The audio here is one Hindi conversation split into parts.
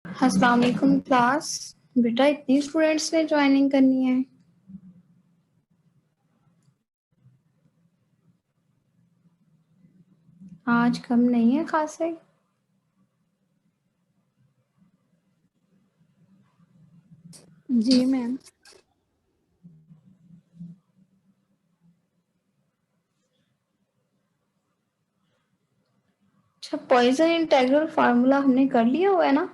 अस्सलाम वालेकुम क्लास। बेटा इतनी स्टूडेंट्स ने ज्वाइनिंग करनी है। आज कम नहीं है खासे। जी मैम। अच्छा, पॉइजन इंटेग्रल फार्मूला हमने कर लिया हुआ है ना?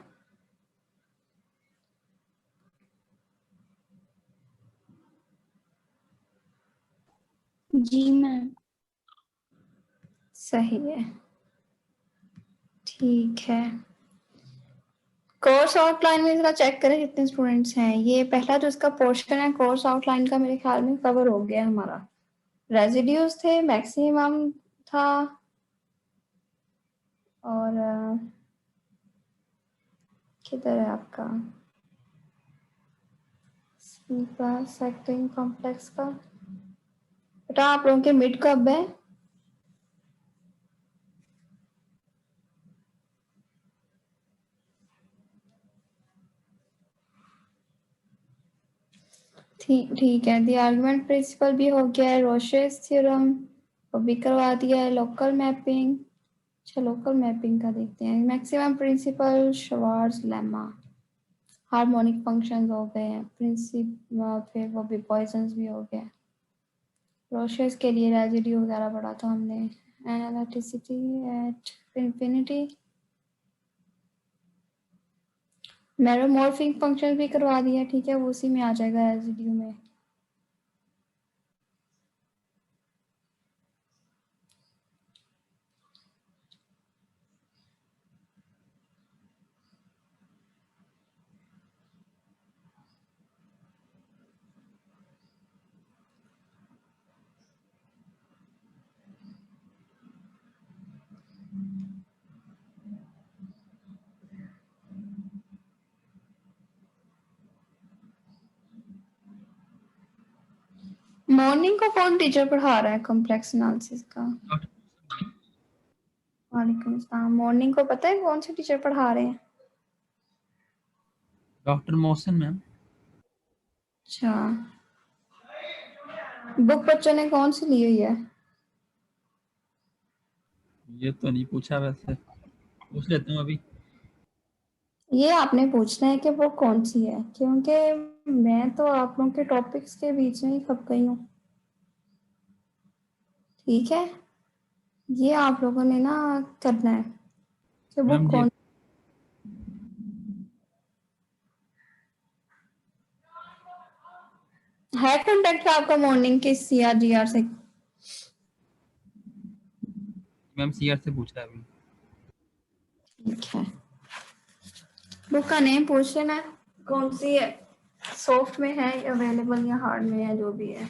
जी मैम। सही है, ठीक है। कोर्स आउटलाइन में जरा चेक करें कितने स्टूडेंट्स हैं। ये पहला जो इसका पोर्शन है कोर्स आउटलाइन का मेरे ख्याल में कवर हो गया हमारा। रेजिड्यूज थे, मैक्सिमम था और किधर है आपका सेक्टिंग कॉम्प्लेक्स का? बेटा आप लोगों के मिड कब है? ठीक है। दी आर्गुमेंट प्रिंसिपल भी हो गया है, रोशेस थ्योरम वो भी करवा दिया है, लोकल मैपिंग। अच्छा, लोकल मैपिंग का देखते हैं। Maximum principle, Schwarz lemma, harmonic functions हो गए हैं, फिर वो भी पॉइजंस भी हो गए। रोशेस के लिए रेजिड्यू वगैरह पढ़ा था हमने। एनालिटिसिटी एट इंफिनिटी, मैरोमॉर्फिक फंक्शन भी करवा दिया। ठीक है, वो उसी में आ जाएगा रेजिड्यू में। मॉर्निंग को कौन टीचर पढ़ा रहा है कॉम्प्लेक्स एनालिसिस का? वालेकुम अस्सलाम। मॉर्निंग को पता है कौन से टीचर पढ़ा रहे हैं? Doctor Mohsin ma'am. अच्छा, बुक बच्चों ने कौन सी ली हुई है? ये तो नहीं पूछा, वैसे पूछ लेता हूँ अभी। ये आपने पूछना है कि बुक कौन सी है, क्योंकि मैं तो आप लोगों के टॉपिक्स के बीच में ही खप गई हूँ। ठीक है, ये आप लोगों ने ना करना है कि बुक मैम ये कौन है। कॉन्टेक्ट आपका मॉर्निंग के CR GR से? मैम सीआर से पूछा है अभी। ठीक है, बुक का नेम पूछ लेना कौन सी है, सॉफ्ट में है अवेलेबल या हार्ड में है, जो भी है।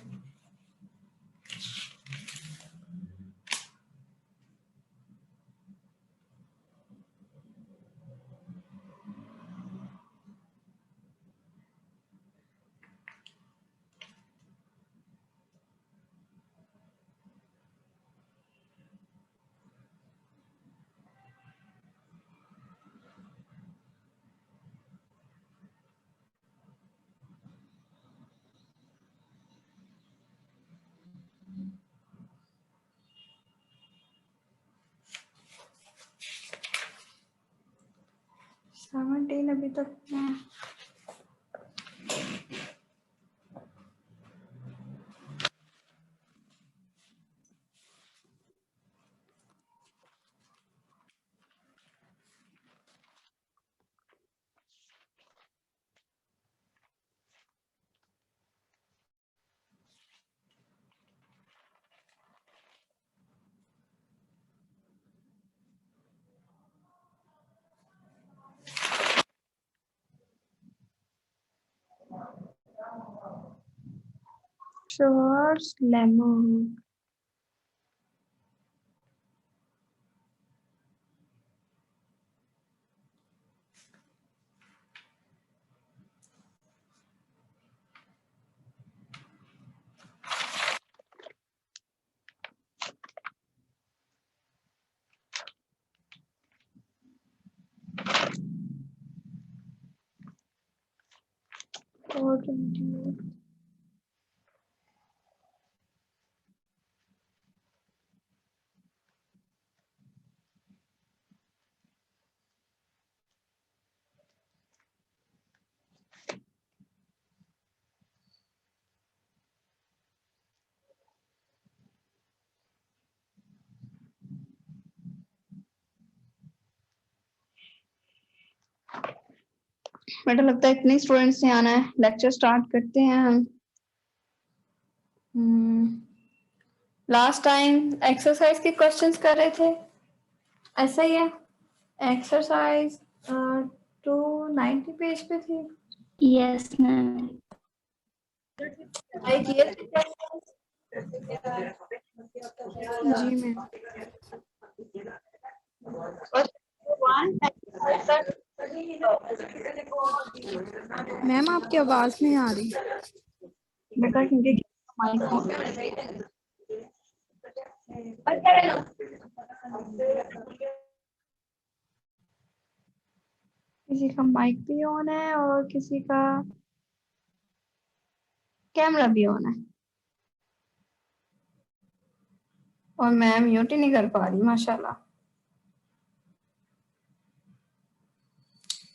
सेवनटीन अभी तक है। Schwarz lemma, 428. बेटा लगता है इतने स्टूडेंट्स ने आना है, लेक्चर स्टार्ट करते हैं हम। लास्ट टाइम एक्सरसाइज के क्वेश्चंस कर रहे थे, ऐसा ही है। एक्सरसाइज 290 पेज पे थी। Yes ma'am. ट्राई किए थे जी मैम। मैम आपकी आवाज नहीं आ रही। बेटा क्योंकि माइक किसी का माइक भी ऑन है और किसी का कैमरा भी ऑन है, और मैं म्यूट ही नहीं कर पा रही माशाल्लाह।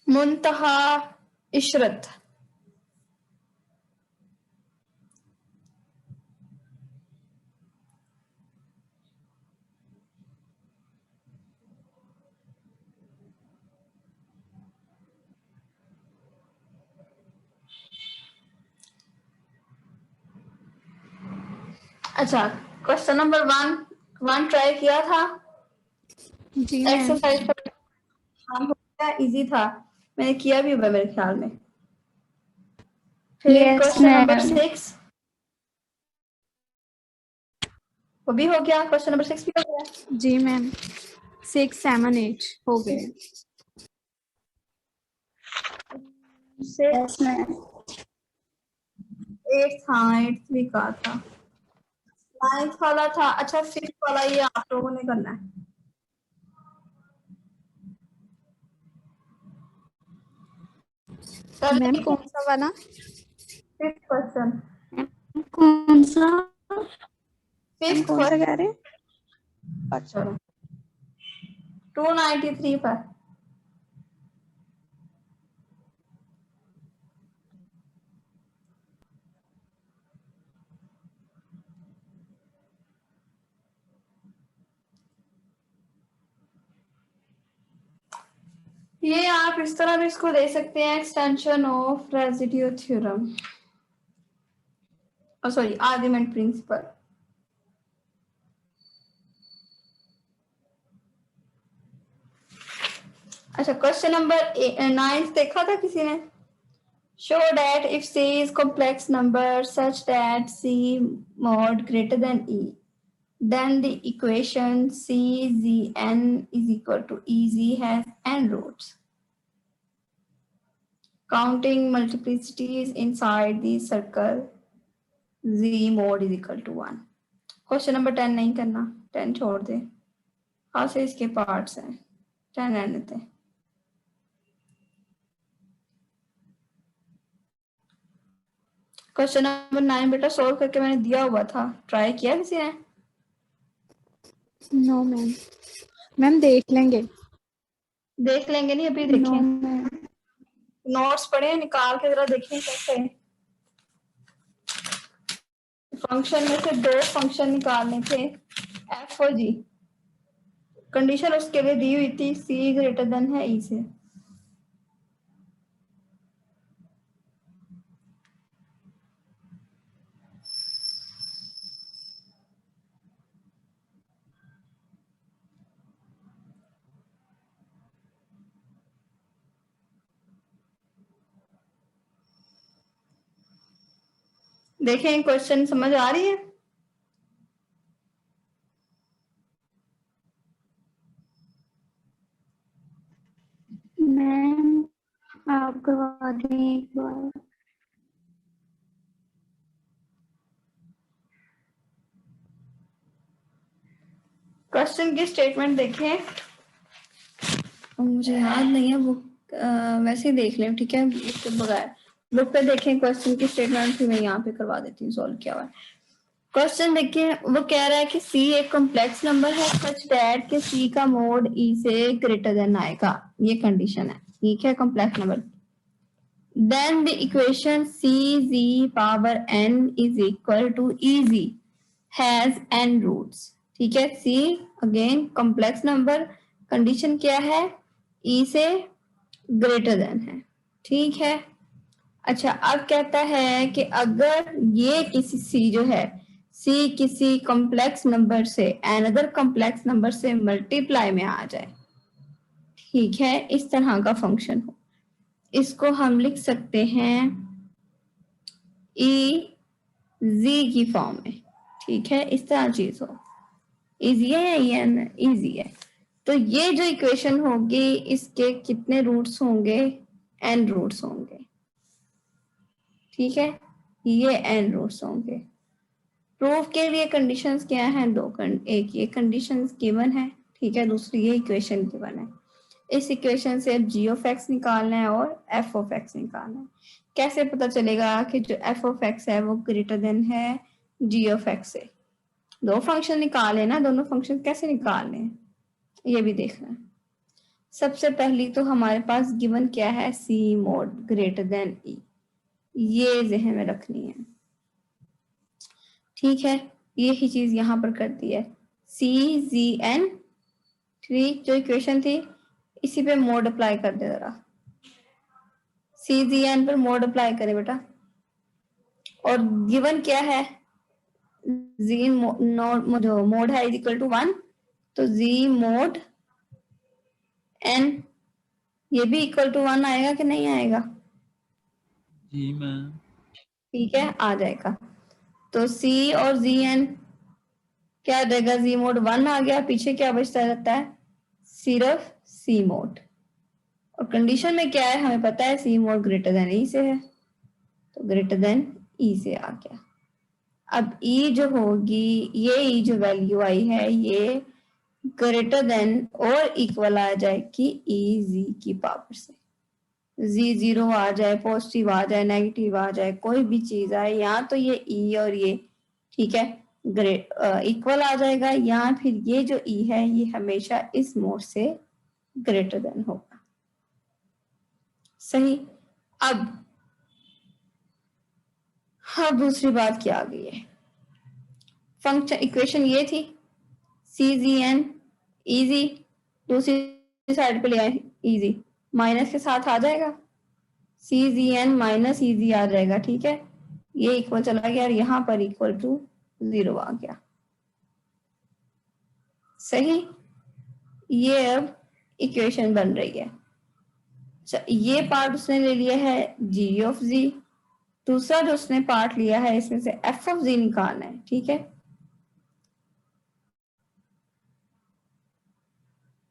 मुंतहा इशरत, अच्छा क्वेश्चन नंबर 1 ट्राई किया था। जी मैम। एक्सरसाइज का इजी था, मैंने किया भी हुआ मेरे ख्याल में। फिर Yes, क्वेश्चन नंबर ma'am. 6 वो भी हो गया, क्वेश्चन नंबर 6 भी हो गया। जी मैम। 6, 7, 8 हो गए। Yes, ma'am. 8 हाँ 8 भी कहा था, 9th वाला था। अच्छा 6th वाला ये आप लोगों ने करना है। मैम कौन सा वाला? 5th क्वेश्चन, कौन सा? 5th कौन सा कह रहे हैं? अच्छा 293 पर। ये आप इस तरह भी इसको दे सकते हैं, extension of residue theorem, sorry argument principle. अच्छा क्वेश्चन नंबर 9 देखा था किसी ने? Show that if C is complex number such that C mod greater than E, then the equation CZN is equal to EZ has n roots. Counting multiplicities inside the circle, Z mod is equal to 1. Question number 10 नहीं करना, 10 छोड़ दे, खास से इसके पार्ट्स हैं, 10 रहने थे। क्वेश्चन नंबर 9 बेटा सोल्व करके मैंने दिया हुआ था, ट्राई किया किसी ने? No ma'am. मैम देख लेंगे। देख लेंगे नहीं, अभी नो देखें। मैम। नोट्स पढ़े निकाल के जरा देखें कैसे। फंक्शन में से 2 फंक्शन निकालने थे, एफ और जी। कंडीशन उसके लिए दी हुई थी सी ग्रेटर देन है ई से। देखें क्वेश्चन समझ आ रही है? मैम आप करवा दें एक बार। क्वेश्चन की स्टेटमेंट देखें, मुझे याद नहीं है वो, वैसे ही देख लें ठीक है, उसके बगैर। बुक पे देखें क्वेश्चन की स्टेटमेंट भी मैं यहाँ पे करवा देती हूँ सॉल्व किया हुआ है। क्वेश्चन देखिए, वो कह रहा है कि सी एक कॉम्प्लेक्स नंबर है सच दैट कि सी का मोड ई से ग्रेटर देन आएगा, ये कंडीशन है, ठीक है, complex number. Then the equation c z power n is equal to e z has n roots, ठीक है। C again complex number, condition क्या है, ई से ग्रेटर देन है, ठीक है। अच्छा, अब कहता है कि अगर ये किसी सी जो है, सी किसी कॉम्प्लेक्स नंबर से अनदर कॉम्प्लेक्स नंबर से मल्टीप्लाई में आ जाए, ठीक है, इस तरह का फंक्शन हो, इसको हम लिख सकते हैं ई जी की फॉर्म में, ठीक है, इस तरह चीज हो। इजी है ये, इजी है। तो ये जो इक्वेशन होगी इसके कितने रूट्स होंगे, n रूट्स होंगे, ठीक है, ये n रूट्स होंगे। प्रूफ के लिए कंडीशंस क्या हैं, दो एक ये कंडीशंस गिवन है, ठीक है, दूसरी ये इक्वेशन गिवन है। इस इक्वेशन से अब g ऑफ x निकालना है और f ऑफ x निकालना है। कैसे पता चलेगा कि जो f ऑफ x है वो ग्रेटर देन है g ऑफ x से? दो फंक्शन निकाले ना, दोनों फंक्शन कैसे निकालने हैं ये भी देखना है। सबसे पहली तो हमारे पास गिवन क्या है, c mode greater than e, ये जहन में रखनी है, ठीक है। यही चीज यहाँ पर कर दी है, सी जी एन, ठीक, जो इक्वेशन थी इसी पे मोड अप्लाई कर दे जरा, सी जी एन पर मोड अप्लाई करें बेटा। और गिवन क्या है, जी मोड है इज इक्वल टू 1, तो जी मोड एन ये भी इक्वल टू 1 आएगा कि नहीं आएगा? जी मैम। ठीक है, आ जाएगा। तो सी और जी एन क्या आ जाएगा, जी मोड 1 आ गया, पीछे क्या बचता रहता है, सिर्फ सी मोड। और कंडीशन में क्या है हमें पता है, सी मोड ग्रेटर देन ई से है, तो ग्रेटर देन ई से आ गया। अब ई जो होगी, ये ई जो वैल्यू आई है ये ग्रेटर देन और इक्वल आ जाएगी ई जी की पावर से। जी जीरो आ जाए, पॉजिटिव आ जाए, नेगेटिव आ जाए, कोई भी चीज आए, या तो ये ई और ये, ठीक है, ग्रेट इक्वल आ जाएगा, या फिर ये जो ई है ये हमेशा इस मोड से ग्रेटर देन होगा, सही। अब दूसरी बात क्या आ गई है, फंक्शन इक्वेशन ये थी सी जी एन इजी, दूसरी साइड पे ले आए इजी, माइनस के साथ आ जाएगा, सी जी एन माइनस इजी आ जाएगा, ठीक है, ये इक्वल चला गया और यहाँ पर इक्वल टू 0 आ गया, सही। ये अब इक्वेशन बन रही है। ये पार्ट उसने ले लिया है g ऑफ z, दूसरा जो उसने पार्ट लिया है इसमें से f ऑफ z निकालना है, ठीक है।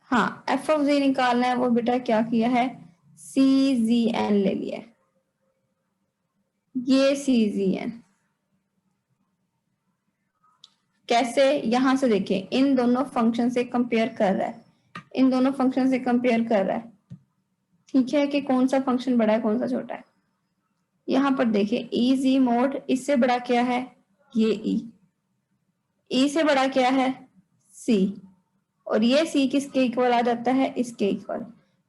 हाँ, f ऑफ z निकालना है, वो बेटा क्या किया है, CZN ले लिया है, ये CZN कैसे, यहां से देखिए, इन दोनों फंक्शन से कंपेयर कर रहा है, इन दोनों फंक्शन से कंपेयर कर रहा है, ठीक है, कि कौन सा फंक्शन बड़ा है कौन सा छोटा है। यहां पर देखिए EZ मोड, इससे बड़ा क्या है, ये E से बड़ा क्या है, C, और ये C किसके इक्वल आ जाता है, इसके इक्वल।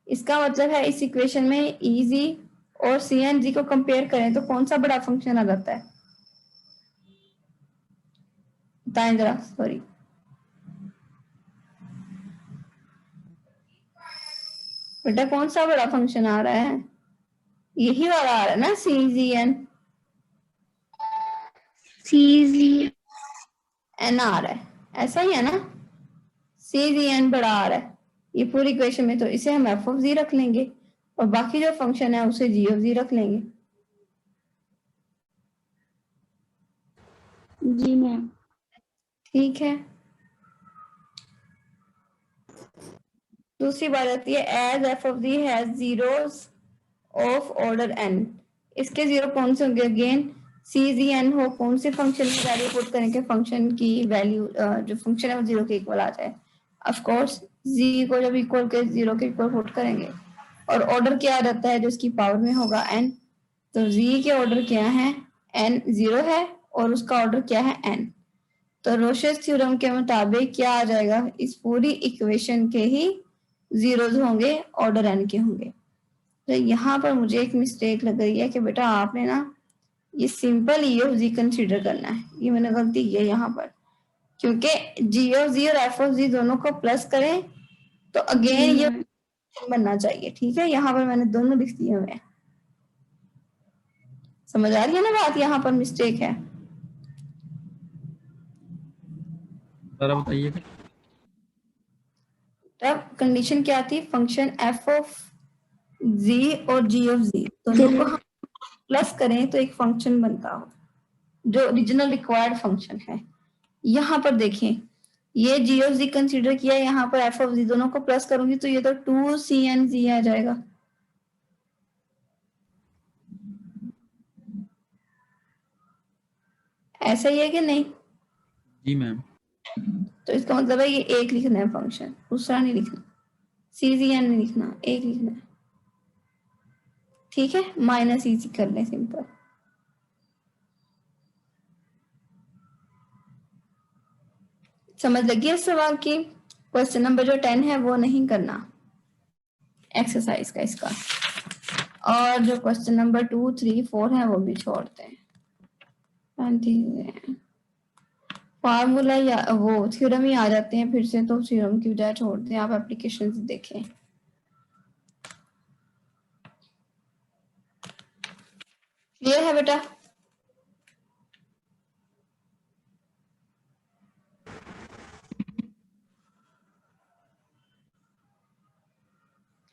इसका मतलब है इस इक्वेशन में EZ और CNG को कंपेयर करें तो कौन सा बड़ा फंक्शन आ जाता है, बताएं जरा, सॉरी बेटा, कौन सा बड़ा फंक्शन आ रहा है, यही वाला आ रहा है ना, CZN, CZN आ रहा है, ऐसा ही है ना, CZN बड़ा आ रहा है ये पूरी इक्वेशन में, तो इसे हम f ऑफ z रख लेंगे और बाकी जो फंक्शन है उसे g ऑफ z रख लेंगे। जी मैम। ठीक है, दूसरी बात आती है as f of z has zeros of order n, इसके जीरो कौन से होंगे, अगेन CZN हो, कौन से फंक्शन की वैल्यू पुट करें कि फंक्शन की वैल्यू जो फंक्शन है वो जीरो के इक्वल आ जाए, ऑफ कोर्स z को जब इक्वल के जीरो के इक्वल पुट करेंगे, और ऑर्डर क्या आ जाता है जो इसकी पावर में होगा n, तो z के ऑर्डर क्या है, n 0 है और उसका ऑर्डर क्या है n। तो रोशेस थ्योरम के मुताबिक क्या आ जाएगा, इस पूरी इक्वेशन के ही जीरोज होंगे, ऑर्डर n के होंगे। तो यहाँ पर मुझे एक मिस्टेक लग रही है कि बेटा आपने ना ये simple e of z consider करना है, ये मैंने गलती की है यहाँ पर, क्योंकि जी ऑफ जी और एफ ऑफ जी दोनों को प्लस करें तो अगेन ये बनना चाहिए। ठीक है, यहाँ पर मैंने दोनों लिख दिए हुए हैं। समझ आ रही है ना बात, यहाँ पर मिस्टेक है। जरा बताइए। तब कंडीशन क्या थी, फंक्शन एफ ऑफ जी और जी ऑफ जी दोनों को हम प्लस करें तो एक फंक्शन बनता हो जो ओरिजिनल रिक्वायर्ड फंक्शन है। यहाँ पर देखें, ये जी ऑफ जी कंसीडर किया, यहाँ पर एफ ऑफ जी, दोनों को प्लस करूंगी तो ये तो 2cn(z) आ जाएगा। ऐसा ही है कि नहीं? जी मैम। तो इसका मतलब है ये एक लिखना है फंक्शन, दूसरा नहीं लिखना, cn नहीं लिखना, एक लिखना है। ठीक है, माइनस इजी कर लें सिंपल। समझ लगी इस सवाल की? क्वेश्चन नंबर जो 10 है वो नहीं करना एक्सरसाइज का इसका, और जो क्वेश्चन नंबर 2, 3, 4 है वो भी छोड़ते हैं। फार्मूला या वो थ्योरम ही आ जाते हैं फिर से, तो थ्योरम की बजाय छोड़ दें, आप एप्लीकेशन देखें। क्लियर है बेटा?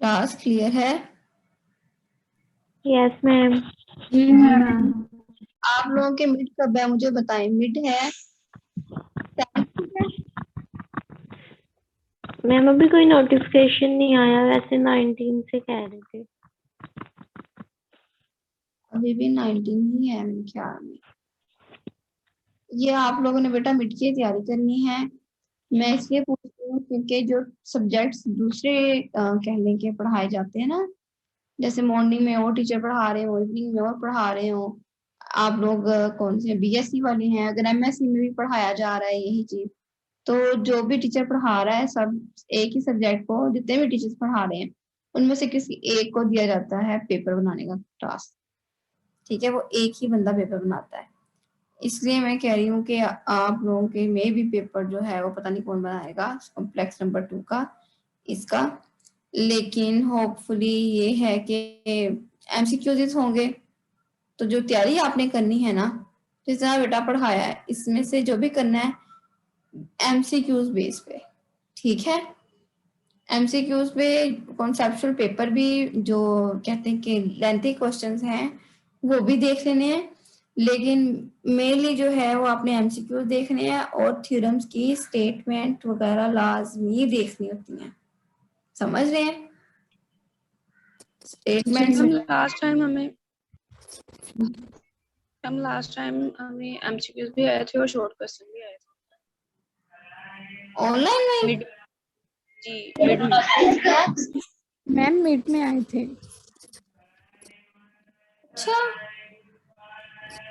क्लास क्लियर है? Yes ma'am. आप लोगों के मिड कब है मुझे बताएं, मिड है? मैम अभी कोई नोटिफिकेशन नहीं आया, वैसे 19 से कह रहे थे। अभी भी 19 ही है मेरे ख्याल में। ये आप लोगों ने बेटा मिड की तैयारी करनी है, मैं इसलिए पूछती हूँ क्योंकि जो सब्जेक्ट्स दूसरे कह लें के पढ़ाए जाते हैं ना, जैसे मॉर्निंग में और टीचर पढ़ा रहे हो, इवनिंग में और पढ़ा रहे हो, आप लोग कौन से बीएससी वाले हैं, अगर एमएससी में भी पढ़ाया जा रहा है यही चीज, तो जो भी टीचर पढ़ा रहा है सब एक ही सब्जेक्ट को, जितने भी टीचर्स पढ़ा रहे हैं उनमें से किसी एक को दिया जाता है पेपर बनाने का टास्क। ठीक है, वो एक ही बंदा पेपर बनाता है, इसलिए मैं कह रही हूँ कि आप लोगों के में भी पेपर जो है वो पता नहीं कौन बनाएगा कॉम्प्लेक्स नंबर 2 का इसका, लेकिन होपफुली ये है कि एमसीक्यूज होंगे। तो जो तैयारी आपने करनी है ना, जितना बेटा पढ़ाया है इसमें से जो भी करना है एमसीक्यूज बेस पे। ठीक है, एमसीक्यूज पे कॉन्सेप्चुअल पेपर भी जो कहते हैं कि लेंथी क्वेश्चंस हैं वो भी देख लेने हैं, लेकिन मेनली जो है वो आपने एमसीक्यूज देखने हैं और थ्योरम्स की स्टेटमेंट वगैरह लाजमी देखनी होती हैं। समझ रहे हैं? स्टेटमेंट लास्ट टाइम हमें एमसीक्यूज भी आए थे और शॉर्ट क्वेश्चन भी आए थे ऑनलाइन में। मिड जी मिड में। मैम मिड में आए थे। अच्छा,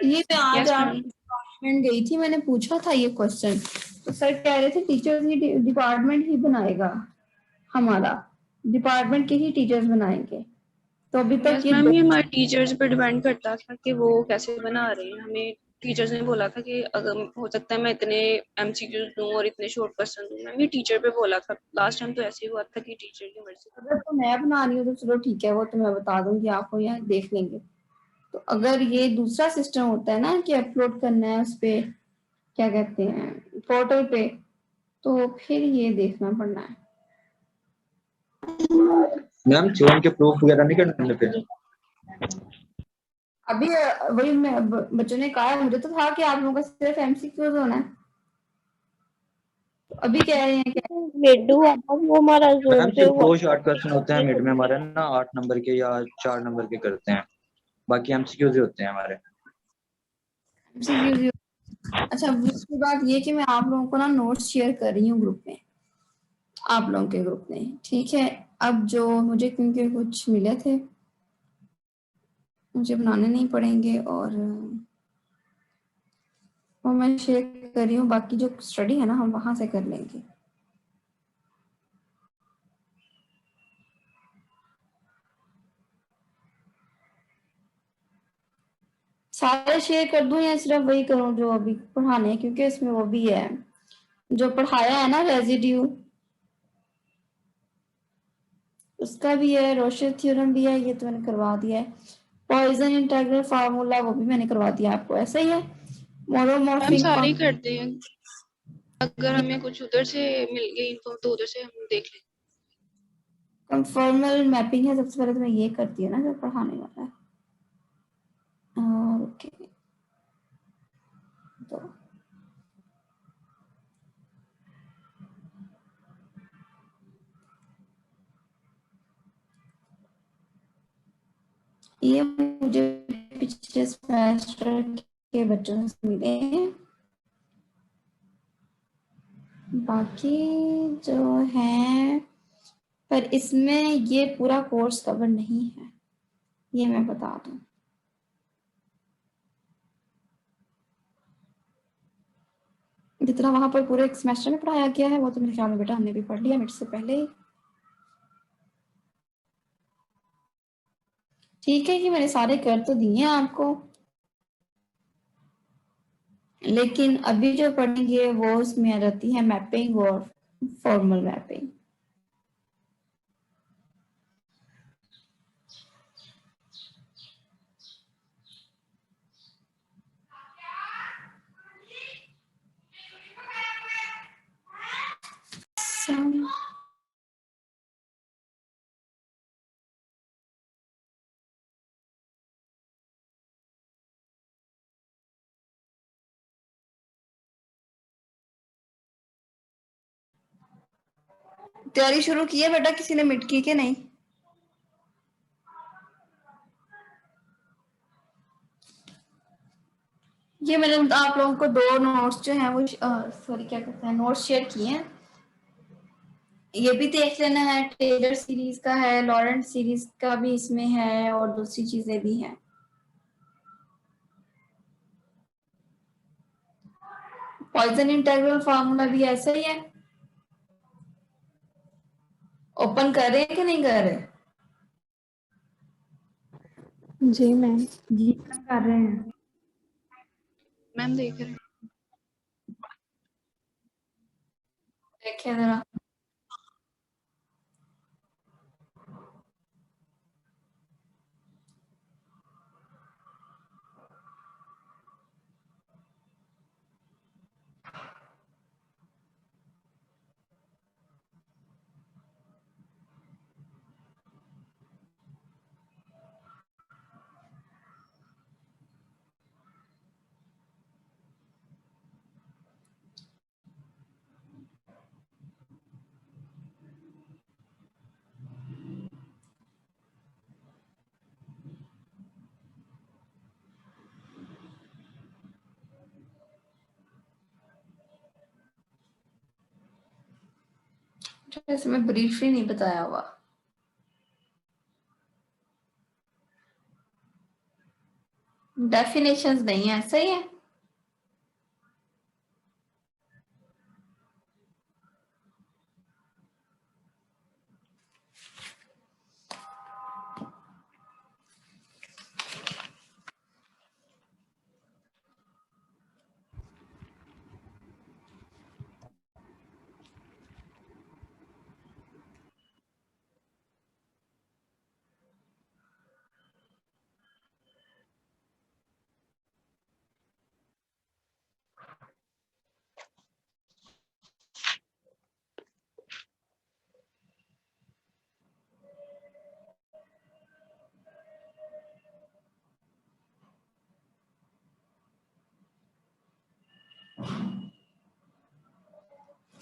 ये मैं आज Yes, ma'am. डिपार्टमेंट गई थी, मैंने पूछा था ये क्वेश्चन, तो सर कह रहे थे टीचर्स ही डिपार्टमेंट ही बनाएगा, हमारा डिपार्टमेंट के ही टीचर्स बनाएंगे। तो अभी तक Yes, मैम, ये हमारे टीचर्स पर डिपेंड करता था कि वो कैसे बना रहे हैं। हमें टीचर्स ने बोला था कि अगर हो सकता है मैं इतने एमसीक्यूज दूं और इतने शॉर्ट क्वेश्चन दूं। मैम ये टीचर पे बोला था, लास्ट टाइम तो ऐसे ही हुआ था कि टीचर की मर्जी। अगर तो मैं बना रही हूँ तो चलो ठीक है, वो तो मैं बता दूंगी आपको, यहाँ देख लेंगे। तो अगर ये दूसरा सिस्टम होता है ना कि अपलोड करना है उस पे, क्या कहते हैं, पोर्टल पे, तो फिर ये देखना पड़ना है। मैम थ्योरम के प्रूफ वगैरह नहीं करने पे? अभी वही बच्चों ने कहा, मुझे तो था कि आप लोगों का सिर्फ एमसीक्यूज होना है, तो अभी कह रहे हैं कि मिड हुआ था वो हमारा मैम जोन पे सिर्फ हुआ। 2 शॉर्ट क्वेश्चन होते हैं मिड में हमारे ना, 8 नंबर के या 4 नंबर के करते हैं, बाकी एमसीक्यूज ही होते हैं हमारे। एमसीक्यूज। अच्छा, दूसरी बात ये कि मैं आप लोगों को ना नोट्स शेयर कर रही हूँ ग्रुप में, आप लोगों के ग्रुप में। ठीक है, अब जो मुझे क्योंकि कुछ मिले थे मुझे बनाने नहीं पड़ेंगे और वो मैं शेयर कर रही हूँ, बाकी जो स्टडी है ना हम वहां से कर लेंगे। सारे शेयर कर दूं या सिर्फ वही करूं जो अभी पढ़ाने हैं, क्योंकि इसमें वो भी है जो पढ़ाया है ना रेजिड्यू, उसका भी है, रोशे थ्योरम भी है, ये तो मैंने करवा दिया है। पॉइजन इंटीग्रल फार्मूला वो भी मैंने करवा दिया आपको, ऐसा ही है। मैम मोनोमॉर्फिक सारे ही करते हैं, अगर हमें कुछ उधर से मिल गई इन्फो तो उधर से हम देख लेंगे। कंफॉर्मल मैपिंग है, सबसे पहले तो मैं ये करती हूँ ना जो पढ़ाने वाला है। ओके तो ये मुझे पिछले सेमेस्टर के बच्चों से मिले हैं, बाकी जो है पर इसमें ये पूरा कोर्स कवर नहीं है, ये मैं बता दूं। जितना वहां पर पूरे एक सेमेस्टर में पढ़ाया गया है वो तो मेरे ख्याल में बेटा हमने भी पढ़ लिया मिड से पहले ही। ठीक है कि मैंने सारे कर तो दिए आपको, लेकिन अभी जो पढ़ेंगे वो उसमें आ जाती है मैपिंग और फॉर्मल मैपिंग। तैयारी शुरू की है बेटा किसी ने मिड की के नहीं? ये मैंने आप लोगों को 2 नोट्स जो हैं वो सॉरी क्या कहते हैं नोट्स शेयर किए हैं, ये भी देख लेना है। टेलर सीरीज का है, लॉरेंट सीरीज का भी इसमें है और दूसरी चीजें भी हैं। पॉइजन इंटीग्रल फार्मूला भी ऐसा ही है। ओपन कर रहे हैं कि नहीं कर रहे? जी मैम। जी कर रहे हैं। मैम देख रहे हैं। देखिए जरा, इसमें ब्रीफली नहीं बताया हुआ। डेफिनेशंस नहीं है, सही है।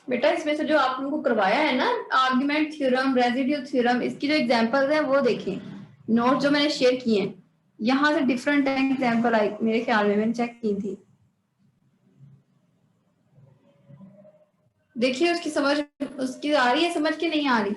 बेटा इसमें से जो आप लोगों को करवाया है ना आर्गुमेंट थ्योरम, रेजिड्यू थ्योरम, इसकी जो एग्जांपल्स है वो देखें। नोट जो मैंने शेयर किए हैं यहाँ से डिफरेंट एग्जांपल आई मेरे ख्याल में, मैंने चेक की थी। देखिए उसकी समझ उसकी आ रही है समझ के नहीं आ रही?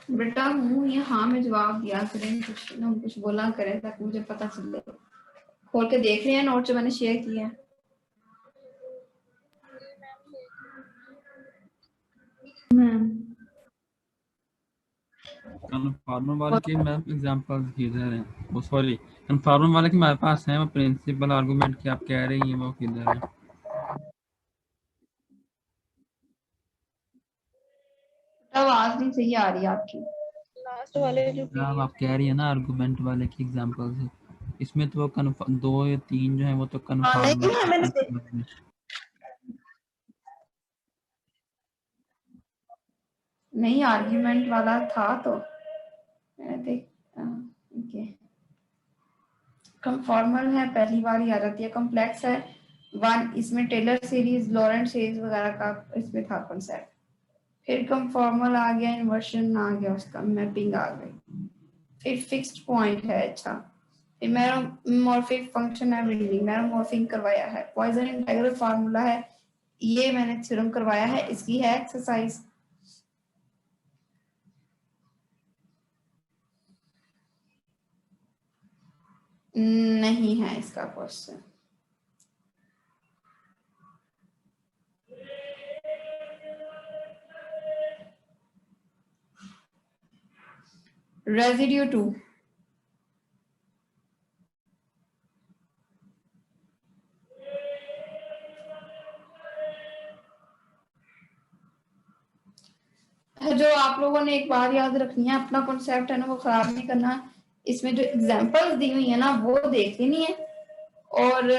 बेटा हूँ ये हाँ में जवाब दिया करें, कुछ ना कुछ बोला करें ताकि मुझे पता चले। खोल के देख रहे हैं नोट जो मैंने शेयर किए हैं। मैम कन्फॉर्मर वाले के मैम एग्जांपल्स किधर हैं? वो सॉरी, कन्फॉर्मर वाले के हमारे पास हैं, वो प्रिंसिपल आर्गुमेंट की आप कह रही हैं वो किधर है? आवाज नहीं सही आ रही आपकी। लास्ट वाले जो जनाब आप कह रही है ना आर्गुमेंट वाले की एग्जांपल्स है, इसमें तो वो 2 या 3 जो है वो तो कन्फॉर्मर नहीं मैंने में। नहीं आर्ग्यूमेंट वाला था तो मैं देख ओके। कन्फॉर्मल है, पहली बार ही आ जाती है। कॉम्प्लेक्स है 1, इसमें टेलर सीरीज, लॉरेंट सीरीज वगैरह का इसमें था कॉन्सेप्ट। फिर कन्फॉर्मल आ गया, इन्वर्शन आ गया, उसका मैपिंग आ गई। फिर फिक्स्ड पॉइंट है, अच्छा। फिर मैरोमॉर्फिक फंक्शन है, बिल्डिंग मैरोमॉर्फिंग करवाया है। पॉइसन इंटीग्रल फार्मूला है, ये मैंने थ्योरम करवाया है, इसकी है एक्सरसाइज। नहीं है इसका क्वेश्चन। रेजिड्यू 2, जो आप लोगों ने एक बार याद रखनी है, अपना कॉन्सेप्ट है ना वो खराब नहीं करना। इसमें जो एग्जांपल्स दी हुई है ना वो देख लेनी है, और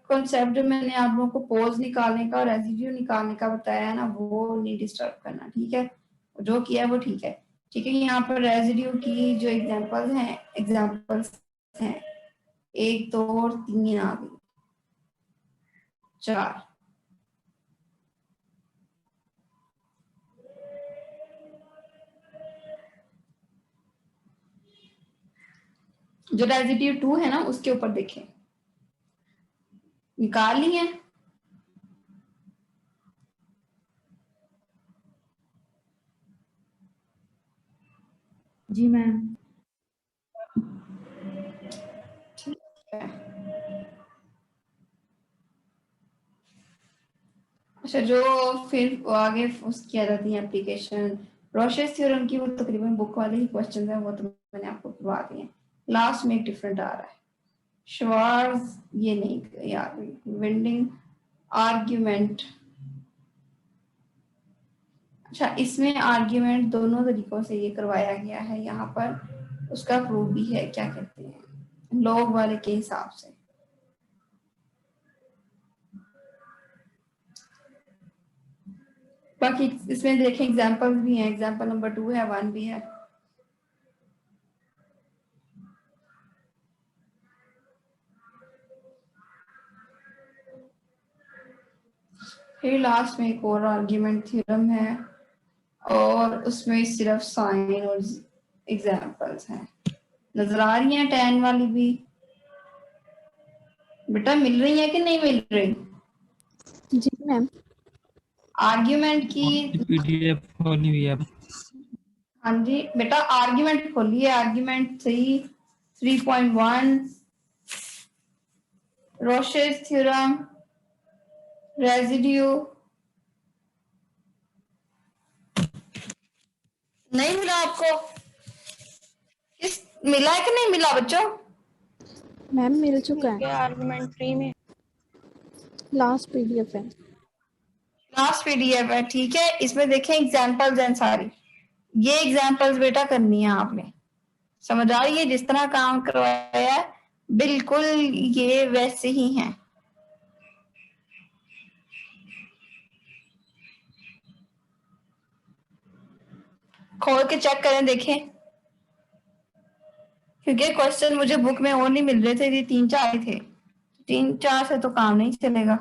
कॉन्सेप्ट जो मैंने आप लोगों को पोज निकालने का और रेजिड्यू निकालने का बताया है ना वो नहीं डिस्टर्ब करना, ठीक है। जो किया है वो ठीक है। ठीक है, यहाँ पर रेजिड्यू की जो एग्जांपल्स हैं 1 2 और 3 आ गई, 4। जो रेजिड्यू 2 है ना उसके ऊपर देखें, निकाल ली है। जी मैम। अच्छा, जो फिर आगे उसकी आ जाती है एप्लीकेशन रोशेस थ्योरम की, वो तकरीबन बुक वाले ही क्वेश्चन है, वो तो मैंने आपको करवा दिए हैं। लास्ट में एक डिफरेंट आ रहा है, श्वार्ज, ये नहीं यार, विंडिंग आर्ग्यूमेंट। अच्छा, इसमें आर्ग्यूमेंट दोनों तरीकों से ये करवाया गया है, यहाँ पर उसका प्रूफ भी है, क्या कहते हैं लॉग वाले के हिसाब से। बाकी इसमें देखें एग्जांपल्स भी हैं, एग्जांपल नंबर 2 है, 1 भी है। फिर लास्ट में एक और आर्ग्यूमेंट थ्योरम है, और उसमें सिर्फ साइन और एग्जांपल्स हैं। नजर आ रही है टैन वाली भी? बेटा मिल रही है कि नहीं मिल रही? जी मैम। आर्ग्यूमेंट की पीडीएफ खोली हुई है। हाँ जी बेटा, आर्ग्यूमेंट खोलिए, आर्ग्यूमेंट 3.1 रोशेस थ्योरम, रेजिड्यू। नहीं मिला आपको? किस मिला है कि नहीं मिला बच्चों? मैम मिल चुका है, आर्गुमेंट 3 में लास्ट पीडीएफ है। लास्ट पीडीएफ है, ठीक है। इसमें देखें एग्जांपल्स हैं सारी, ये एग्जांपल्स बेटा करनी है आपने। समझ आ रही है? जिस तरह काम करवाया है बिल्कुल ये वैसे ही हैं। खोल के चेक करें, देखें, क्योंकि क्वेश्चन मुझे बुक में और नहीं मिल रहे थे, ये 3 4 ही थे। 3 4 से तो काम नहीं चलेगा।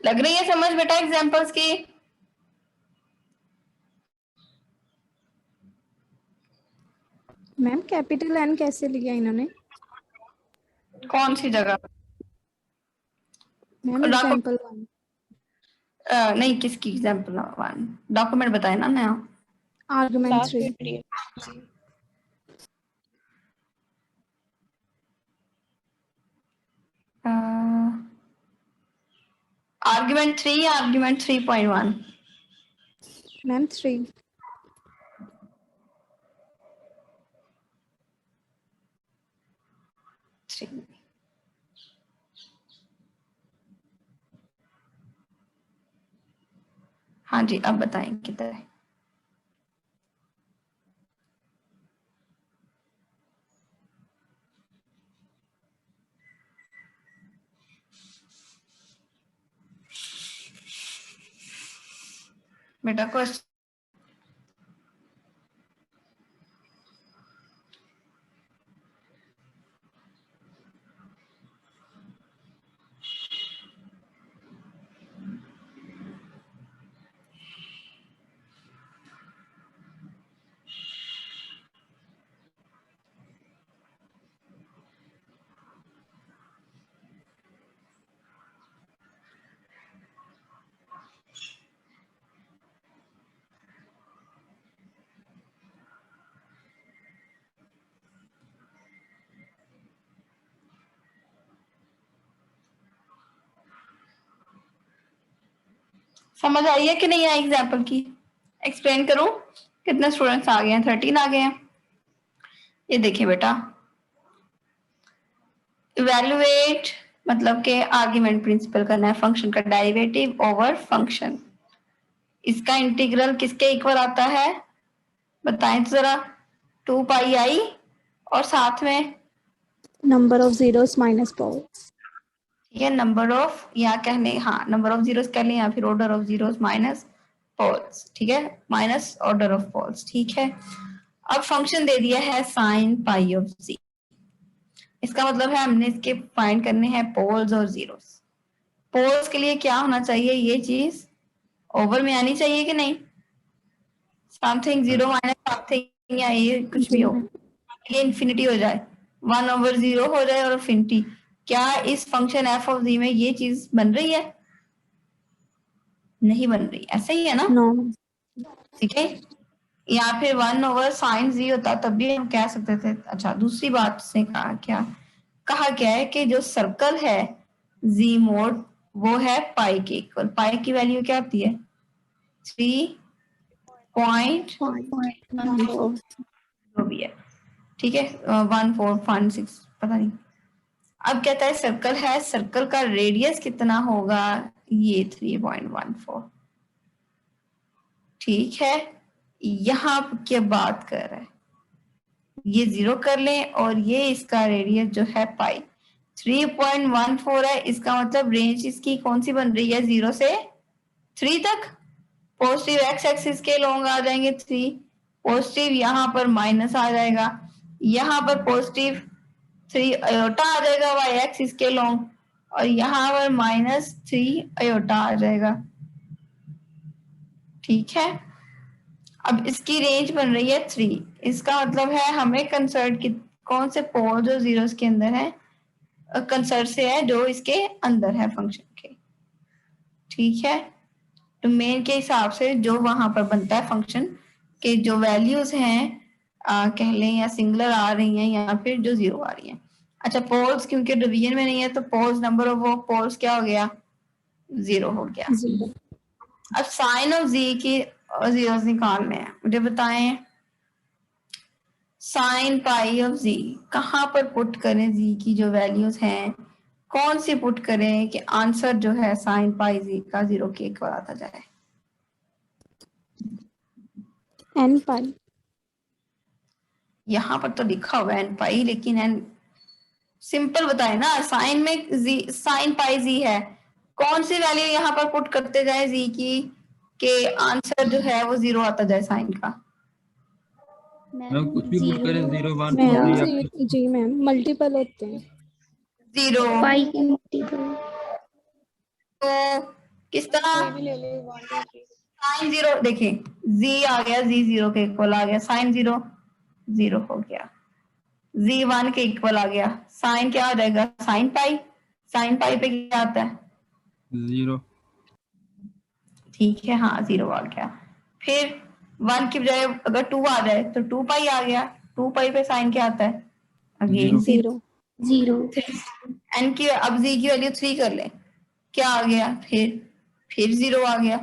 लग रही है समझ बेटा एग्जांपल्स की? मैम कैपिटल एन कैसे लिया इन्होंने? कौन सी जगह? Ma'am example 1। नहीं, किसकी एग्जांपल 1? डॉक्यूमेंट बताए ना नया। आर्गुमेंट 3। आर्गुमेंट 3 या आर्गुमेंट 3.1? मैम 3। हाँ जी, अब बताएं किधर है? बेटा क्वेश्चन समझ आई है कि नहीं आई एग्जाम्पल की? एक्सप्लेन करूं? कितने स्टूडेंट्स आ गए हैं? 13 आ गए हैं। ये देखिए बेटा, इवेल्युएट मतलब के आर्गुमेंट प्रिंसिपल करना है, फंक्शन का डेरिवेटिव ओवर फंक्शन। इसका इंटीग्रल किसके इक्वल आता है बताएं तो जरा? 2 पाई आई और साथ में number of zeros minus poles. ठीक है, नंबर ऑफ, या कहने हाँ नंबर ऑफ जीरोस कर लें या फिर order of zeros minus poles. ठीक है, माइनस ऑर्डर ऑफ पोल्स। ठीक है, अब फंक्शन दे दिया है साइन पाई ऑफ जी। इसका मतलब है हमने इसके फाइंड करने हैं पोल्स और जीरोस। पोल्स के लिए क्या होना चाहिए? ये चीज ओवर में आनी चाहिए कि नहीं? समथिंग जीरो माइनस समथिंग, या ये कुछ भी हो, ये इन्फिनिटी हो जाए, 1/0 हो जाए और इन्फिनिटी। क्या इस फंक्शन एफ ऑफ जी में ये चीज बन रही है? नहीं बन रही, ऐसे ही है ना? नो। ठीक है, या फिर 1/sin जी होता तब भी हम कह सकते थे। अच्छा, दूसरी बात से कहा क्या है कि जो सर्कल है जी मोड वो है पाई के इक्वल। पाई की वैल्यू क्या आती है? 3.14 जो भी है। ठीक है, 1456 पता नहीं। अब कहता है सर्कल है, सर्कल का रेडियस कितना होगा? ये 3.14। ठीक है, यहाँ क्या बात कर रहा है? ये 0 कर लें और ये इसका रेडियस जो है पाई 3.14 है। इसका मतलब रेंज इसकी कौन सी बन रही है? 0 से 3 तक। पॉजिटिव एक्स एक्सिस के लॉन्ग आ जाएंगे 3, पॉजिटिव यहाँ पर माइनस आ जाएगा, यहाँ पर पॉजिटिव 3 अयोटा आ जाएगा वाई एक्सिस के लॉन्ग, और यहाँ पर -3 अयोटा आ जाएगा। ठीक है, अब इसकी रेंज बन रही है 3। इसका मतलब है हमें कंसर्ट की कौन से पोल जो जीरोस के अंदर है, कंसर्ट से है जो इसके अंदर है फंक्शन के। ठीक है, डोमेन के हिसाब से जो वहां पर बनता है फंक्शन के जो वैल्यूज हैं कह लें या सिंगुलर आ रही हैं या फिर जो 0 आ रही हैं। अच्छा, पोल्स क्योंकि डिवीजन में नहीं है तो पोल्स नंबर ऑफ वो पोल्स क्या हो गया? 0 हो गया। 0। अब साइन ऑफ जी की जीरोस निकालने हैं, मुझे बताएं साइन पाई ऑफ जी कहाँ पर पुट करें? जी की जो वैल्यूज हैं कौन सी पुट करें कि आंसर जो है साइन पाई जी का 0 के इक्वल आता जाए? एन पाई। यहाँ पर तो लिखा हुआ है एन पाई, लेकिन एन सिंपल बताए ना, साइन में जी, साइन पाई जी है, कौन सी वैल्यू यहाँ पर पुट करते जाए जी की के आंसर जो है वो 0 आता जाए साइन का? मैम कुछ भी पुट करें 0 1 2 मैम 3 जी मैम मल्टीपल होते हैं। 0 पाई की मल्टीपल। तो किस तरह? कोई भी ले ले 1 2 3 साइन जीरो, देखिए z आ गया, z 0 के इक्वल आ गया, साइन 0 0 हो गया, z 1 के इक्वल आ गया, साइन क्या आ जाएगा? साइन पाई, साइन पाई पे क्या आता है? 0। ठीक है, हाँ 0 आ गया। फिर 1 की बजाय अगर 2 आ जाए तो 2 पाई आ गया, 2 पाई पे साइन क्या आता है? अगेन 0। 0। एन की अब z की वैल्यू 3 कर ले, क्या आ गया? फिर 0 आ गया।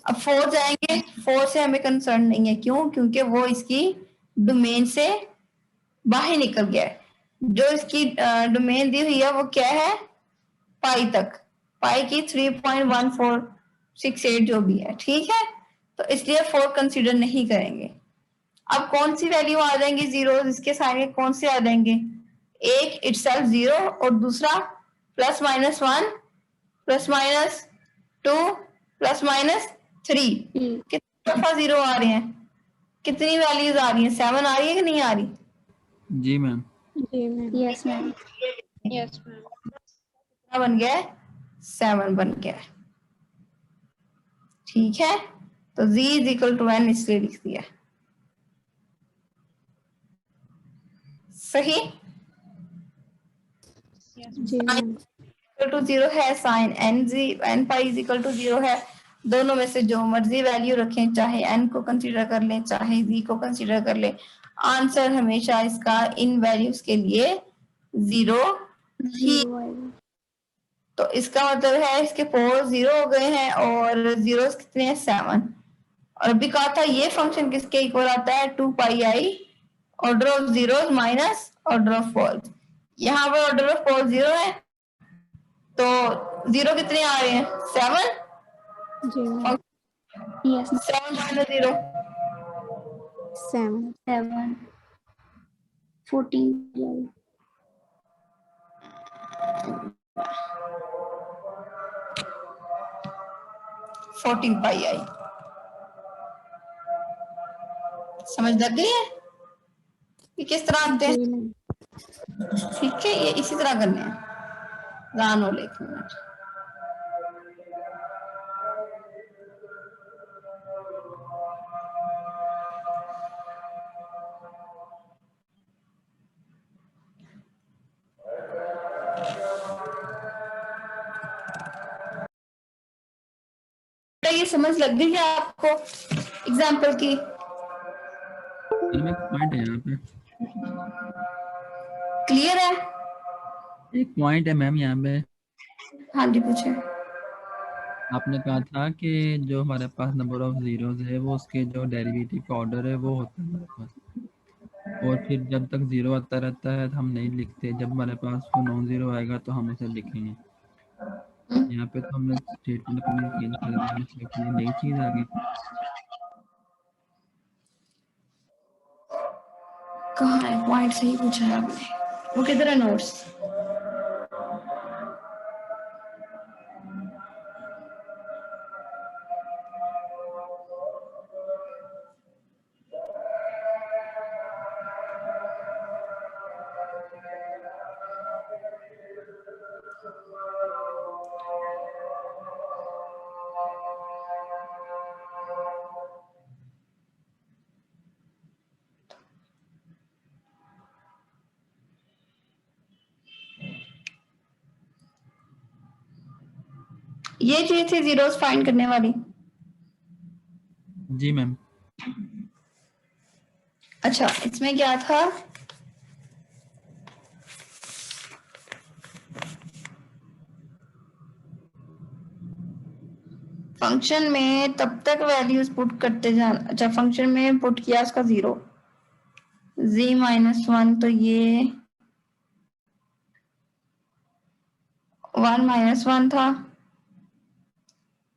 अब 4 जाएंगे, 4 से हमें कंसर्न नहीं है, क्यों? क्योंकि वो इसकी डोमेन से बाहर निकल गया है। जो इसकी डोमेन दी हुई है वो क्या है? पाई तक, पाई की 3.1468 जो भी है, ठीक है। तो इसलिए 4 कंसीडर नहीं करेंगे। अब कौन सी वैल्यू आ जाएंगी जीरो? इसके साइड कौन से आ जाएंगे? एक इटसेल्फ 0 और दूसरा +-1 +-2 +-3। कितनी दफा 0 आ रहे हैं? कितनी वैल्यूज आ रही हैं? 7 आ रही है कि नहीं आ रही? जी मैम। जी मैम। Yes ma'am. कितना बन गया है? 7 बन गया है, ठीक है। तो z = n इसलिए लिख दिया, सही। जी मैम। टू 0 है, साइन n पाई = 0 है। दोनों में से जो मर्जी वैल्यू रखें, चाहे n को कंसीडर कर लें चाहे z को कंसीडर कर लें, आंसर हमेशा इसका इन वैल्यूज के लिए 0 ही। तो इसका मतलब है इसके 4 0 हो गए हैं और जीरोस कितने हैं? 7। और अभी कहा था ये फंक्शन किसके इक्वल आता है? 2πi order of zeros minus order of poles. यहाँ पर ऑर्डर ऑफ पोल्स 0 है, तो 0 कितने आ रहे हैं? 7। जी मैम। 7 माइनस 0 7। 14। 14πi। समझ लग गई है कि किस तरह आते हैं? जी मैम। ठीक है, ये इसी तरह करने हैं। रानो एक मिनट। ये समझ लग गई है आपको एग्जाम्पल की? मैम एक पॉइंट है यहाँ पे, क्लियर है? एक पॉइंट है मैम यहाँ पे। हाँ जी, पूछे। आपने कहा था कि जो हमारे पास नंबर ऑफ जीरोस है वो उसके जो डेरिवेटिव का ऑर्डर है वो होता है हमारे पास, और फिर जब तक 0 आता रहता है तो हम नहीं लिखते, जब हमारे पास वो नॉन जीरो आएगा तो हम उसे लिखेंगे। यहाँ पे तो हमने स्टेटमेंट अपनी चेंज कर दिया, मतलब कोई नई चीज आ गई। कहाँ है पॉइंट? सही पूछा है आपने। वो किधर है नोट्स? ये चीज थी जीरोस फाइंड करने वाली। जी मैम। अच्छा, इसमें क्या था? फंक्शन में तब तक वैल्यूज पुट करते जाना। अच्छा, फंक्शन में पुट किया उसका 0 z -1, तो ये 1 -1 था,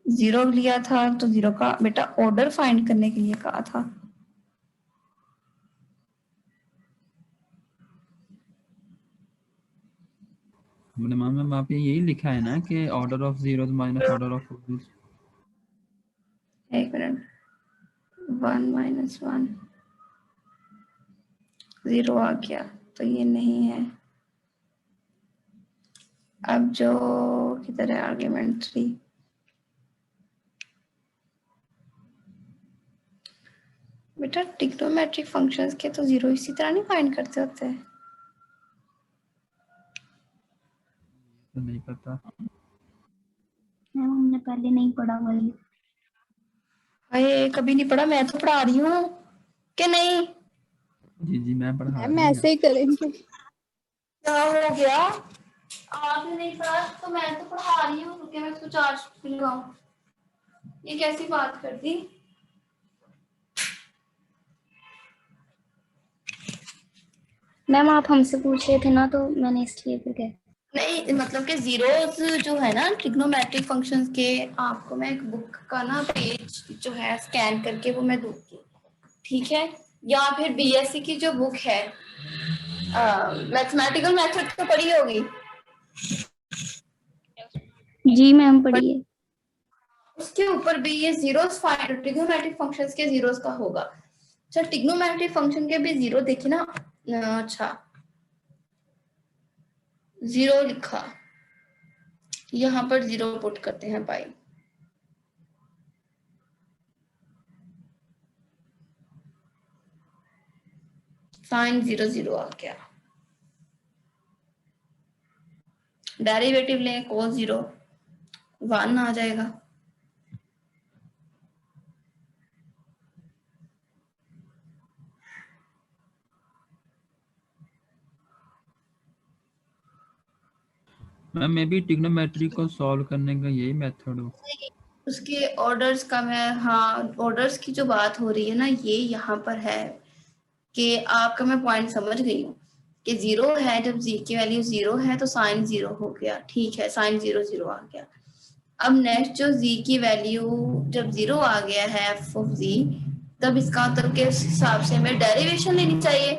0 लिया था, तो 0 का बेटा ऑर्डर फाइंड करने के लिए कहा था। मैम आप यही लिखा है ना कि order of zeros minus order of poles. एक मिनट, 1 -1 0 आ गया, तो ये नहीं है। अब जो किधर है आर्ग्यूमेंट 3? बेटा ट्रिग्नोमेट्रिक फंक्शंस के तो जीरो इसी तरह नहीं फाइंड करते होते हैं। तो नहीं पता। मैम हमने पहले नहीं पढ़ा वही। अरे कभी नहीं पढ़ा, मैं तो पढ़ा रही हूँ कि नहीं? जी जी मैं पढ़ा मैम रही हूँ। ऐसे ही करेंगे। क्या हो गया? आपने नहीं पढ़ा तो मैं तो पढ़ा रही हूँ, रुके मैं इसको चार्ज लगाऊं। ये कैसी बात कर दी? मैम आप हमसे पूछ रहे थे ना तो मैंने इसलिए फिर कहा। नहीं मतलब कि जीरोस जो है ना ट्रिग्नोमेट्रिक फंक्शंस के, आपको मैं एक बुक का ना पेज जो है स्कैन करके वो मैं दूंगी, ठीक है? या फिर बीएससी की जो बुक है मैथमेटिकल मेथड तो पढ़ी होगी, जी मैम पढ़िए। उसके ऊपर भी ये जीरोस फाइंड ट्रिग्नोमेट्रिक फंक्शंस के जीरोस का होगा। अच्छा ट्रिग्नोमेट्रिक फंक्शन के भी जीरो देखिए ना। अच्छा जीरो लिखा, यहाँ पर जीरो पुट करते हैं पाई। साइन 0 0 आ गया। डेरिवेटिव लें cos 0 1 आ जाएगा। मैम मे बी ट्रिग्नोमेट्री को सॉल्व करने का यही मेथड हो। उसके ऑर्डर्स का मैं, हाँ ऑर्डर्स की जो बात हो रही है ना ये यहाँ पर है कि आपका मैं पॉइंट समझ गई हूँ कि जीरो है, जब जी की वैल्यू जीरो है तो साइन 0 हो गया, ठीक है साइन 0 0 आ गया। अब नेक्स्ट जो जी की वैल्यू जब 0 आ गया है एफ ऑफ जी, तब इसका मतलब के हिसाब से हमें डेरिवेशन लेनी चाहिए।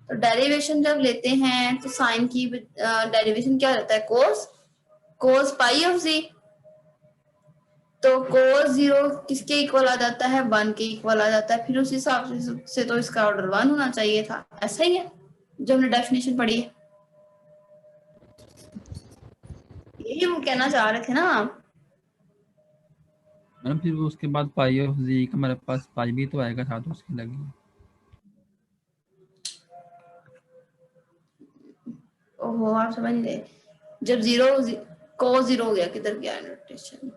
तो डेरिवेशन जब लेते हैं तो साइन की डेरिवेशन क्या रहता है, कोस पाई ऑफ जी। तो कोस 0 किसके इक्वल आ जाता है, 1 के इक्वल आ जाता है। फिर उस हिसाब से तो इसका ऑर्डर 1 होना चाहिए था, ऐसा ही है जो हमने डेफिनेशन पढ़ी है। यही वो कहना चाह रहे थे ना आप। मैडम फिर वो उसके बाद पाई ऑफ जी का हमारे पास पाई भी तो आएगा साथ उसकी लगी। ओहो आप समझ गए। जब जीरो कोस 0 हो गया, किधर गया नोटेशन,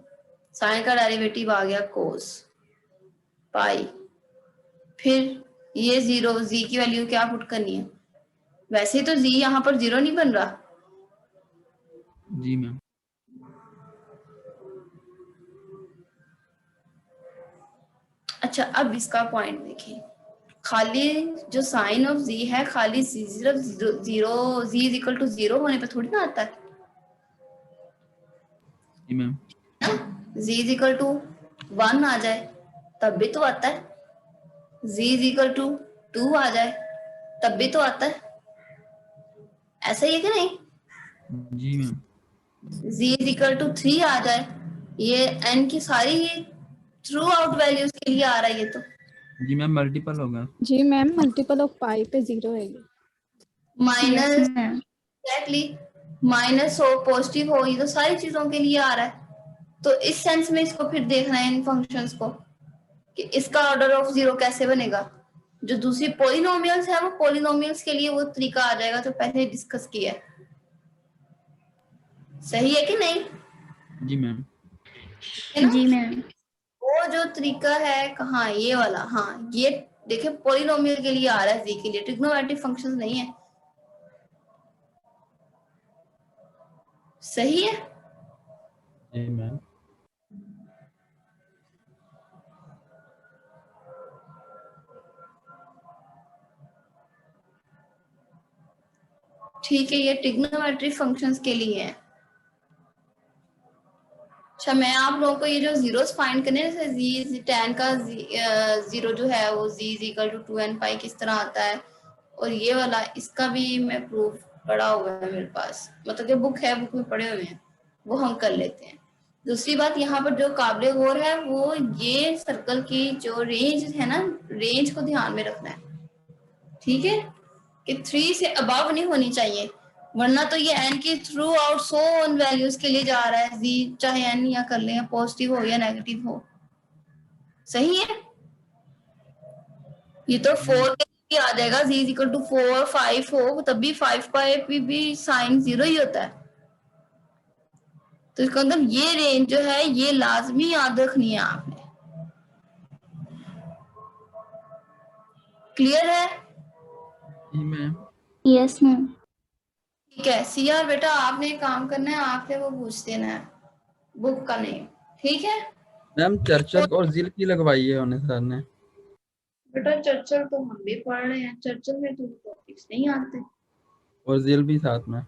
साइन का डेरिवेटिव आ गया कोस पाई, फिर ये 0 जी की वैल्यू क्या पुट करनी है। वैसे तो जी यहाँ पर 0 नहीं बन रहा। जी मैम। अच्छा अब इसका पॉइंट देखें, खाली जो साइन ऑफ जी है खाली सिर्फ zero G is equal to 0 होने पे थोड़ी ना आता है। जी ma'am. G is equal to 1 आ जाए तब भी तो आता है, जी इज इक्वल टू 2 आ जाए तब भी तो आता है, ऐसा ही है कि नहीं? जी ma'am. G is equal to 3 आ जाए, ये एन की सारी थ्रू आउट वैल्यूज के लिए आ रहा है ये तो। जी मैम मल्टीपल होगा। जी मैम मल्टीपल ऑफ पाई पे 0 है ये। Minus yes ma'am. Exactly, minus हो पॉजिटिव हो, ये तो सारी चीजों के लिए आ रहा है। तो इस सेंस में इसको फिर देखना है इन फंक्शंस को कि इसका ऑर्डर ऑफ 0 कैसे बनेगा। जो दूसरी पॉलिनोमियल्स है वो पॉलिनोमियल्स के लिए वो तरीका आ जाएगा जो पहले डिस्कस किया है। सही है कि नहीं? जी मैम। है ना? जी मैम। वो जो तरीका है कहाँ, ये वाला, हाँ ये देखिए पॉलिनोमियल के लिए आ रहा है जी के लिए, ट्रिग्नोमेट्रिक फंक्शंस नहीं है। सही है? जी मैम। ठीक है, ये ट्रिग्नोमेट्रिक फंक्शंस के लिए है। अच्छा मैं आप लोगों को ये जो जीरोस फाइंड करने हैं, जैसे जी tan का जीरो जो है वो z is equal to 2n pi किस तरह आता है, और ये वाला इसका भी मैं प्रूफ पढ़ा हुआ है मेरे पास, मतलब कि बुक है, बुक में पढ़े हुए हैं, वो हम कर लेते हैं। दूसरी बात यहाँ पर जो काबिल गौर है वो ये सर्कल की जो रेंज है ना, रेंज को ध्यान में रखना है, ठीक है? कि 3 से अबव नहीं होनी चाहिए, वरना तो ये n की through out so on values के लिए जा रहा है z, चाहे n या कर लें, पॉजिटिव हो या नेगेटिव हो। सही है? ये तो 4 के आ जाएगा, z इज इक्वल टू 4 5 हो तब भी 5 का भी साइन 0 ही होता है। तो इसका मतलब ये रेंज जो है ये लाजमी याद रखनी है आपने। क्लियर है? जी मैम। Yes ma'am. ठीक है सीआर बेटा आपने एक काम करना है, आपने वो पूछ देना है बुक का नेम, ठीक है? मैम चर्चल और जिल की लगवाई है उन्हें सर ने। बेटा चर्चल तो हम भी पढ़ रहे हैं, चर्चल में तो टॉपिक्स नहीं आते। और जिल भी साथ में।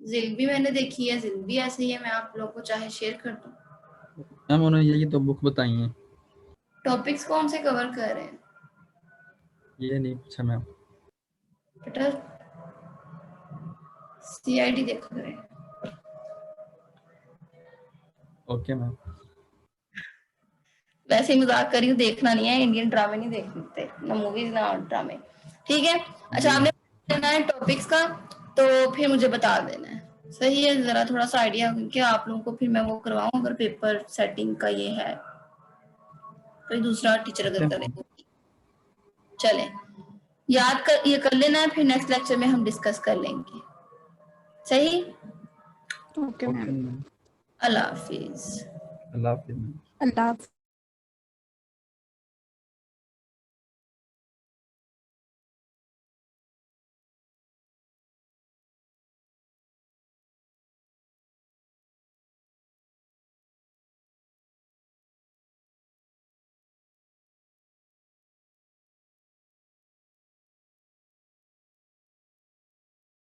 जिल भी मैंने देखी है, जिल भी ऐसे ही है, मैं आप लोगों को चाहे शेयर कर दूं। मैम उन्होंने यही तो बुक बताई है। टॉपिक्स कौन से कवर कर रहे हैं ये नहीं पूछा मैम। बेटा? सीआईडी देखो करें। Okay ma'am. वैसे ही मजाक कर रही हूँ, देखना नहीं है, इंडियन ड्रामे नहीं देखते, ना मूवीज ना ड्रामे, ठीक है? अच्छा आपने करना है टॉपिक्स का, तो फिर मुझे बता देना है, सही है? जरा थोड़ा सा आइडिया, क्योंकि आप लोगों को फिर मैं वो करवाऊँ अगर पेपर सेटिंग का ये है, कोई दूसरा टीचर अगर करे। चले याद कर, ये कर लेना है, फिर नेक्स्ट लेक्चर में हम डिस्कस कर लेंगे, सही? Okay ma'am. अल्लाह हाफिज। अल्लाह हाफिज़। अल्लाह हाफ़िज़।